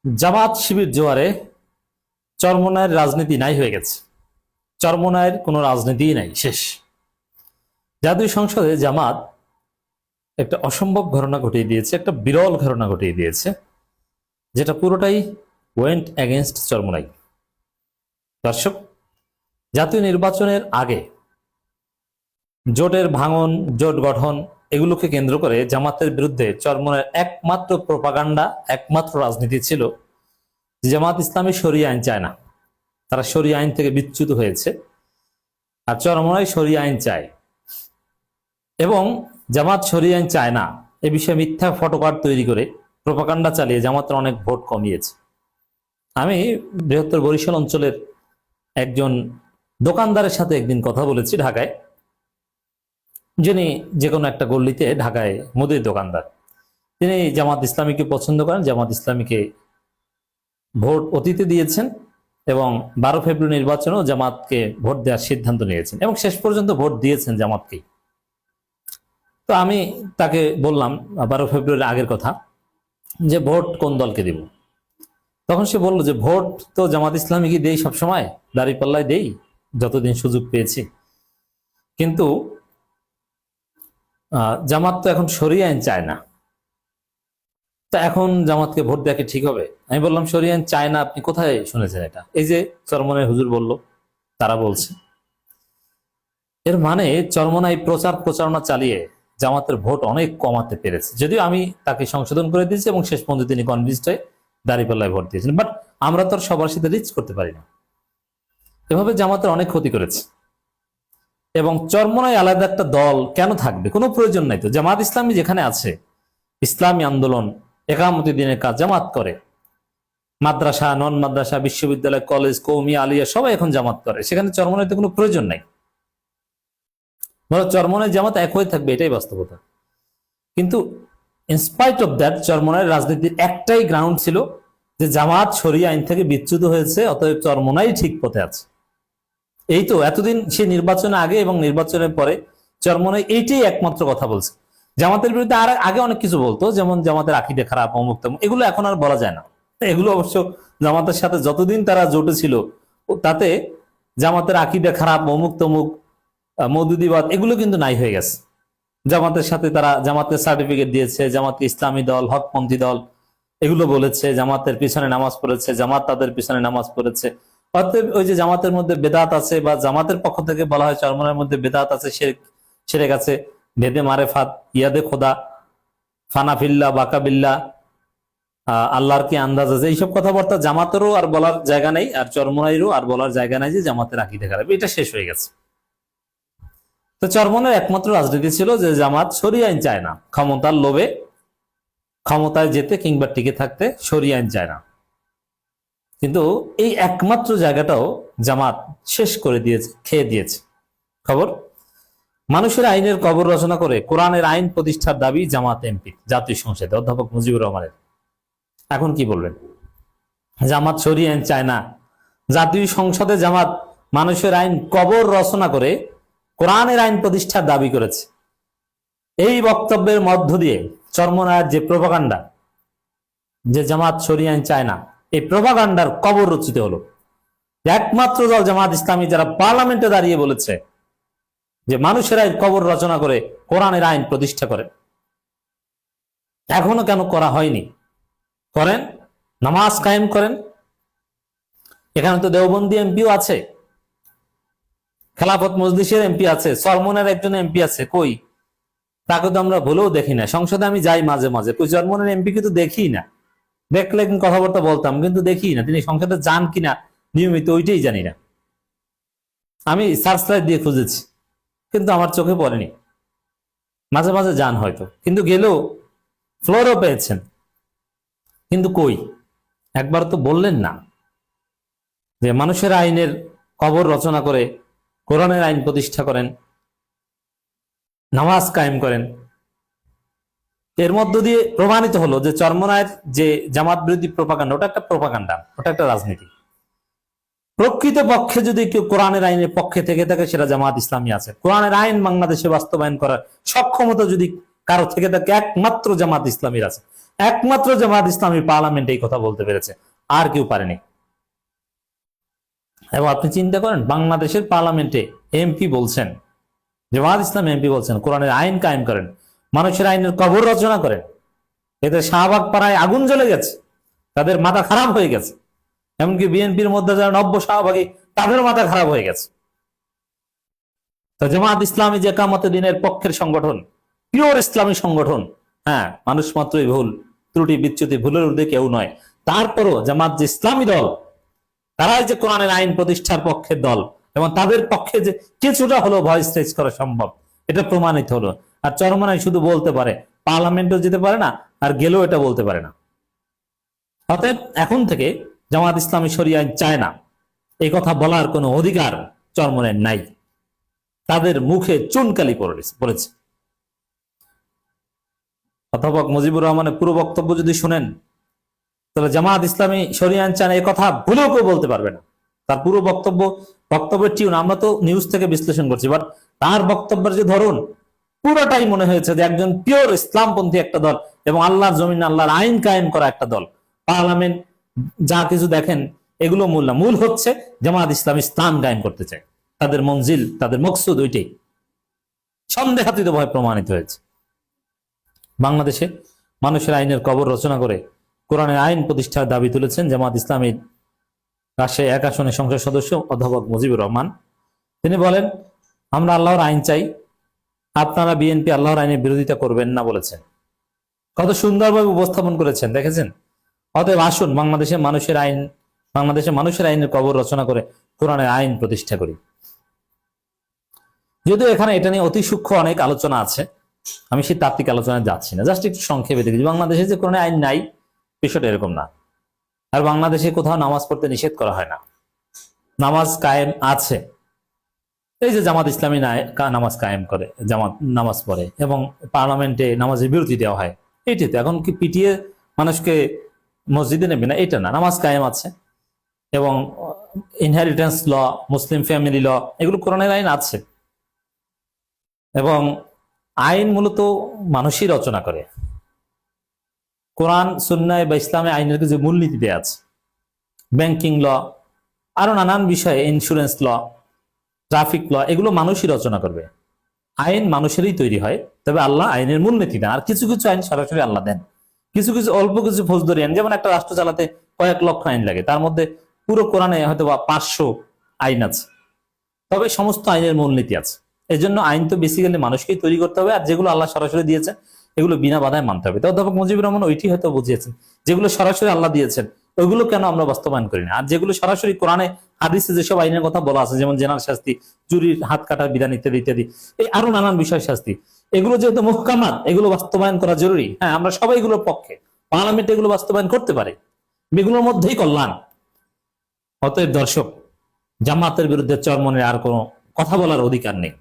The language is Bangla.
জামাত শিবির জোয়ারে চরমোনাইয়ের রাজনীতি নাই হয়ে গেছে। চরমোনাইয়ের কোনো রাজনীতিই নাই, শেষ। জাতীয় সংসদে জামাত একটা অসম্ভব ঘটনা ঘটিয়ে দিয়েছে, একটা বিরল ঘটনা ঘটিয়ে দিয়েছে, যেটা পুরোটাই ওয়েন্ট এগেনস্ট চরমোনাই। দর্শক, জাতীয় নির্বাচনের আগে জোটের ভাঙন, জোট গঠন, এগুলোকে কেন্দ্র করে জামাতের বিরুদ্ধে চরমোনাইয়ের একমাত্র প্রোপাগান্ডা, একমাত্র রাজনীতি ছিল জামাত ইসলামী শরিয়া আইন চায় না, তারা শরিয়া আইন থেকে বিচ্যুত হয়েছে, আর চরমোনাই শরিয়া আইন চায়। এবং জামাত শরিয়া আইন চায় না এ বিষয়ে মিথ্যা ফটোকার্ড তৈরি করে প্রোপাগান্ডা চালিয়ে জামাতের অনেক ভোট কমিয়েছে। আমি বৃহত্তর বরিশাল অঞ্চলের একজন দোকানদারের সাথে একদিন কথা বলেছি ঢাকায়, যিনি যে কোনো একটা গল্লিতে ঢাকায় মুদির দোকানদার। তিনি জামাত ইসলামীকে পছন্দ করেন, জামাত ইসলামীকে ভোট অতীতে দিয়েছেন এবং 12 ফেব্রুয়ারি নির্বাচনেও জামাতকে ভোট দেওয়ার সিদ্ধান্ত নিয়েছেন এবং শেষ পর্যন্ত ভোট দিয়েছেন জামাতকেই। তো আমি তাকে বললাম 12 ফেব্রুয়ারির আগের কথা, যে ভোট কোন দলকে দিব। তখন সে বলল যে ভোট তো জামাত ইসলামীকে দেই, সবসময় দাঁড়িপাল্লায় দেই যতদিন সুযোগ পেয়েছি, কিন্তু জামাত তো এখন শরিয়া আইন চায় না, তা এখন জামাতকে ভোট দেওয়া কি ঠিক হবে? আমি বললাম শরিয়া আইন চায় না আপনি কোথায় শুনেছেন এটা? এই যে চরমোনাই হুজুর বলল, তারা বলছে। এর মানে চরমোনাই প্রচার প্রচারণা চালিয়ে জামাতের ভোট অনেক কমাতে পেরেছে। যদিও আমি তাকে সংশোধন করে দিয়েছি এবং শেষ পর্যন্ত তিনি কনভিন্সড হয়ে দাঁড়িপাল্লায় ভোট দিয়েছেন, বাট আমরা তো আর সবার সাথে রিচ করতে পারি না। এভাবে জামাতের অনেক ক্ষতি করেছে। এবং চরমোনাই আলাদা একটা দল কেন থাকবে? কোনো প্রয়োজন নাই তো। জামাত ইসলামী যেখানে আছে, ইসলামী আন্দোলন, একামতি দিনের কাজ জামাত করে, মাদ্রাসা, নন মাদ্রাসা, বিশ্ববিদ্যালয়, কলেজ, কৌমি, আলিয়া সবাই এখন জামাত করে, সেখানে চরমোনাইতে কোনো প্রয়োজন নাই। চরমোনাই জামাত এক হয়ে থাকবে, এটাই বাস্তবতা। কিন্তু ইনস্পাইট অফ দ্যাট, চরমোনাইয়ের রাজনীতির একটাই গ্রাউন্ড ছিল যে জামাত শরিয়া আইন থেকে বিচ্যুত হয়েছে, অতএব চরমোনাই ঠিক পথে আছে। এই তো এতদিন সে নির্বাচনের আগে এবং নির্বাচনের পরে চরমোনাই এইটাই একমাত্র কথা বলছে। জামাতের বিরুদ্ধে আর আগে অনেক কিছু বলতো, যেমন জামাতের আকীদা খারাপ, অমুক তমুক, এগুলো এখন আর বলা যায় না। এগুলো অবশ্য জামাতের সাথে যতদিন তারা জোটে ছিল তাতে জামাতের আকীদা খারাপ, অমুক তমুক, মওদুদিবাদ, এগুলো কিন্তু নাই হয়ে গেছে। জামাতের সাথে তারা জামাতের সার্টিফিকেট দিয়েছে, জামাতকে ইসলামী দল, হকপন্থী দল এগুলো বলেছে, জামাতের পিছনে নামাজ পড়েছে, জামাত তাদের পিছনে নামাজ পড়েছে। অতএব ওই যে জামাতের মধ্যে বেদাত আছে, বা জামাতের পক্ষ থেকে বলা হয় চরমোনাইয়ের মধ্যে বেদাত আছে, শিরক আছে, ভেদে মারেফাত, ইয়াদে খোদা, ফানাফিল্লা, বাকাবিল্লা, আল্লাহর কি আন্দাজ আছে, এইসব কথাবার্তা জামাতেরও আর বলার জায়গা নেই, আর চরমোনাইয়েরও আর বলার জায়গা নাই যে জামাতের আকীদা খারাপ। এটা শেষ হয়ে গেছে। তো চরমোনাইয়ের একমাত্র রাজনীতি ছিল যে জামাত শরিয়া আইন চায় না, ক্ষমতার লোভে ক্ষমতায় যেতে কিংবা টিকে থাকতে শরিয়া আইন চায় না। কিন্তু এই একমাত্র জায়গাটাও জামাত শেষ করে দিয়েছে, খেয়ে দিয়েছে। খবর, মানুষের আইনের কবর রচনা করে কোরআনের আইন প্রতিষ্ঠার দাবি জামাত এমপি জাতীয় সংসদে, অধ্যাপক মুজিবুর রহমানের। এখন কি বলবেন? জামাত শরিয়া আইন চায় না, জাতীয় সংসদে জামাত মানুষের আইন কবর রচনা করে কোরআনের আইন প্রতিষ্ঠার দাবি করেছে। এই বক্তব্যের মধ্য দিয়ে চরমোনাইয়ের যে প্রোপাগান্ডা, যে জামাত শরিয়া আইন চায় না, এই প্রোপাগান্ডার কবর রচিত হলো। একমাত্র দল জামাত ইসলামী যারা পার্লামেন্টে দাঁড়িয়ে বলেছে যে মানুষের আইন কবর রচনা করে কোরআনের আইন প্রতিষ্ঠা করে। এখনো কেন করা হয়নি? করেন, নামাজ কায়েম করেন। এখানে তো দেওবন্দি এমপিও আছে, খেলাফত মজলিসের এমপি আছে, চরমোনাইয়ের একজন এমপি আছে, কই তাকে তো আমরা ভুলেও দেখি না। সংসদে আমি যাই মাঝে মাঝে, কই চরমোনাইয়ের এমপি কিন্তু দেখি না। দেখলে কথাবার্তা বলতাম, কিন্তু দেখি না তিনি সংসদে যান কিনা নিয়মিত, ওইটাই জানি না। আমি সার্চ লাইট দিয়ে খুঁজেছি, কিন্তু আমার চোখে পড়েনি। মাঝে মাঝে যান হয়তো, কিন্তু গেলেও ফ্লোরও পেয়েছেন, কিন্তু কই একবার তো বললেন না যে মানুষের আইনের কবর রচনা করে কোরআনের আইন প্রতিষ্ঠা করেন, নামাজ কায়েম করেন। এর মধ্য দিয়ে প্রমাণিত হলো যে চরমোনাইয়ের যে জামাত বিরোধী প্রোপাগান্ডা, ওটা একটা প্রোপাগান্ডা, ওটা একটা রাজনীতি। প্রকৃত পক্ষে যদি কেউ কোরআনের আইনের পক্ষে থেকে থাকে, সেটা জামাত ইসলামী আছে। কোরআনের আইন বাংলাদেশে বাস্তবায়ন করার সক্ষমতা যদি কারো থেকে থাকে, একমাত্র জামাত ইসলামীর আছে। একমাত্র জামাত ইসলামী পার্লামেন্টে এই কথা বলতে পেরেছে, আর কেউ পারেনি। এবং আপনি চিন্তা করেন, বাংলাদেশের পার্লামেন্টে এমপি বলছেন, জামাত ইসলাম এমপি বলছেন কোরআনের আইন কায়েম করেন, মানুষের আইনের কবর রচনা করেন। এতে শাহবাগ পাড়ায় আগুন জ্বলে গেছে, তাদের মাথা খারাপ হয়ে গেছে। এমনকি বিএনপির মধ্যে যারা নব্য শাহবাগী, তাদের মাথা খারাপ হয়ে গেছে। তো জামাত ইসলামী যে একামতে দিনের পক্ষের সংগঠন, পিওর ইসলামী সংগঠন, হ্যাঁ, মানুষ মাত্রই ভুল, ত্রুটি বিচ্যুতি, ভুলের ঊর্ধ্বে কেউ নয়। তারপরও জামাত যে ইসলামী দল, তারাই যে কোরআনের আইন প্রতিষ্ঠার পক্ষের দল, এবং তাদের পক্ষে যে কিছুটা হলো ভয়েস রেজ করা সম্ভব, এটা প্রমাণিত হলো। আর চরমনাই শুধু বলতে পারে, পার্লামেন্টও যেতে পারে না, আর গেলেও এটা বলতে পারে না। অতএব এখন থেকে জামাত ইসলামী শরিয়া আইন চায় না, এই কথা বলার কোনো অধিকার চরমনের নাই। তাদের মুখে চুনকালি পড়েছে। অধ্যাপক মুজিবুর রহমানের পুরো বক্তব্য যদি শুনেন, তাহলে জামাত ইসলামী শরিয়া আইন চায় না, এ কথা ভুলেও কেউ বলতে পারবে না। তার পুরো বক্তব্যের টিউন আমরা তো নিউজ থেকে বিশ্লেষণ করছি, বাট তার বক্তব্যের যে ধরন, পুরোটাই মনে হয়েছে যে একজন পিওর ইসলামপন্থী একটা দল, এবং আল্লাহর জমিন আল্লাহর আইন কায়েম করা একটা দল। পার্লামেন্ট যা কিছু দেখেন, এগুলো মূল হচ্ছে জামাত ইসলাম ইসলাম কায়েম করতে চায়। তাদের মঞ্জিল, তাদের মকসুদ ওইটাই সন্দেহাতীত ভাবে প্রমাণিত হয়েছে। বাংলাদেশে মানুষের আইনের কবর রচনা করে কোরআনের আইন প্রতিষ্ঠার দাবি তুলেছেন জামাত ইসলামীর রাজশাহী 1 আসনের সংসদ সদস্য অধ্যাপক মুজিবুর রহমান। তিনি বলেন, আমরা আল্লাহর আইন চাই, আপনারা বিএনপি আল্লাহর আইনের বিরোধিতা করবেন না বলেছেন। কত সুন্দরভাবে উপস্থাপন করেছেন, দেখেছেন? অতএব আসুন বাংলাদেশের মানুষের আইনের কবর রচনা করে কোরআনের আইন প্রতিষ্ঠা করি। যদিও এখানে এটা নিয়ে অতি সূক্ষ্ম অনেক আলোচনা আছে, আমি সেই তাত্ত্বিক আলোচনায় যাচ্ছি না, জাস্ট একটু সংক্ষেপে দেখি। বাংলাদেশে যে কোরআনের আইন নাই, বিষয়টা এরকম না। আর বাংলাদেশে কোথাও নামাজ পড়তে নিষেধ করা হয় না, নামাজ কায়েম আছে। এই যে জামাত ইসলামী নামাজ কায়েম করে, জামাত নামাজ পড়ে, এবং পার্লামেন্টে নামাজের বিরতি দেওয়া হয়। এইটি তো এখন কি পিটিয়ে মানুষকে মসজিদে নেবে না, এটা না, নামাজ কায়েম আছে। এবং ইনহেরিটেন্স ল, মুসলিম ফ্যামিলি ল, এগুলো কোরআনের আইন আছে। এবং আইন মূলত মানুষই রচনা করে। কোরআন সুন্নাহ বা ইসলামে আইনের কিছু মূলনীতি দেওয়া আছে, ব্যাংকিং ল, আরো নানান বিষয়ে, ইন্স্যুরেন্স ল, ট্রাফিক ল, এগুলো মানুষই রচনা করবে। আইন মানুষেরই তৈরি হয়, তবে আল্লাহ আইনের মূলনীতি না। আর কিছু কিছু আইন সরাসরি আল্লাহ দেন, কিছু কিছু অল্প কিছু ফৌজদারি আইন, যেমন একটা রাষ্ট্র চালাতে কয়েক লক্ষ আইন লাগে, তার মধ্যে পুরো কোরআনে হয়তো বা 500 আইন আছে, তবে সমস্ত আইনের মূলনীতি আছে। এই জন্য আইন তো বেসিক্যালি মানুষকেই তৈরি করতে হবে, আর যেগুলো আল্লাহ সরাসরি দিয়েছেন এগুলো বিনা বাধায় মানতে হবে। তো অধ্যাপক মুজিবুর রহমান ওইটি হয়তো বুঝিয়েছেন, যেগুলো সরাসরি আল্লাহ দিয়েছেন ওইগুলো কেন আমরা বাস্তবায়ন করি না। আর যেগুলো সরাসরি কোরআনে হাদিসে যেসব আইনের কথা বলা আছে, যেমন জেনার শাস্তি, চুরির হাত কাটার বিধান, ইত্যাদি ইত্যাদি, এই আরো নানান বিষয় শাস্তি, এগুলো যেহেতু মুহকামাত, এগুলো বাস্তবায়ন করা জরুরি। হ্যাঁ, আমরা সবাই এগুলোর পক্ষে, পার্লামেন্ট এগুলো বাস্তবায়ন করতে পারে, এগুলোর মধ্যেই কল্যাণ। অতএব দর্শক, জামাতের বিরুদ্ধে চরমনের আর কোনো কথা বলার অধিকার নেই।